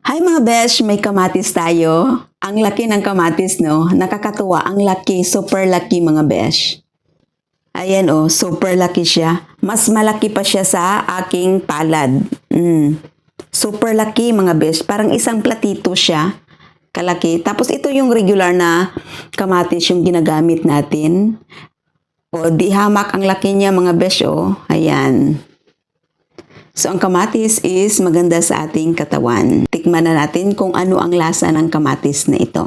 Hi mga besh, may kamatis tayo. Ang laki ng kamatis, no? Nakakatuwa, ang laki, super laki mga besh. Ayan oh, super laki siya. Mas malaki pa siya sa aking palad. Super laki mga besh, parang isang platito siya. Kalaki. Tapos ito yung regular na kamatis yung ginagamit natin. O di hamak ang laki niya mga besh oh. Ayan. So, ang kamatis is maganda sa ating katawan. Tikman na natin kung ano ang lasa ng kamatis na ito.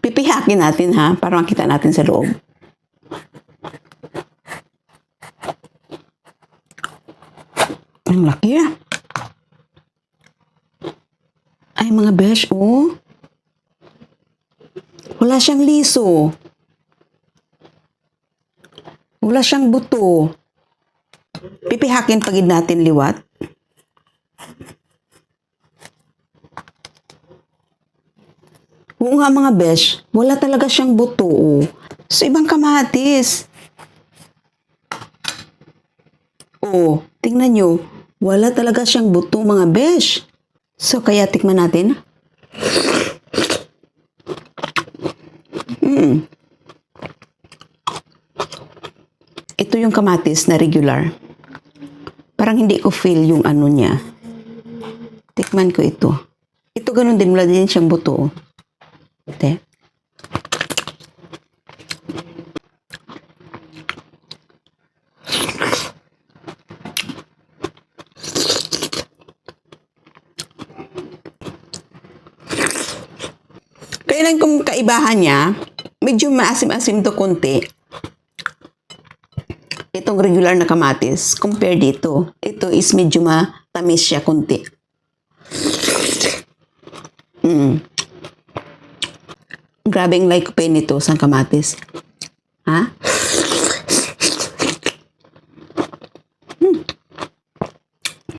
Pipihakin natin ha, para makita natin sa loob. Ang laki ah. Ay mga besh, oh. Wala siyang liso. Wala siyang buto. Pipihakin pagid natin liwat. Oo nga mga besh, wala talaga siyang buto. Oh. So ibang kamatis. Oh, tingnan nyo. Wala talaga siyang buto mga besh. So, kaya tikman natin. Ito yung kamatis na regular. Parang hindi ko feel yung ano niya. Tikman ko ito. Ito ganun din, wala din siyang buto. Ito. Kailan kung kaibahan niya, medyo maasim-asim to konti. Itong regular na kamatis, compare dito. Ito is medyo matamis siya konti. Grabe ang like pa nito sa kamatis. Ha?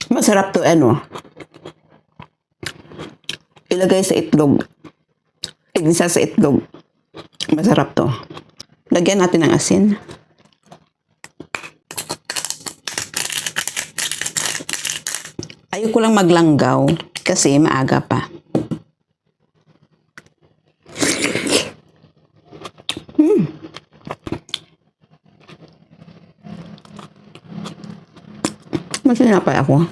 Masarap to ano. Ilagay sa itlog. Igisa sa itlog. Masarap to. Lagyan natin ng asin. Ayoko lang maglanggaw kasi maaga pa. Masinapay ako.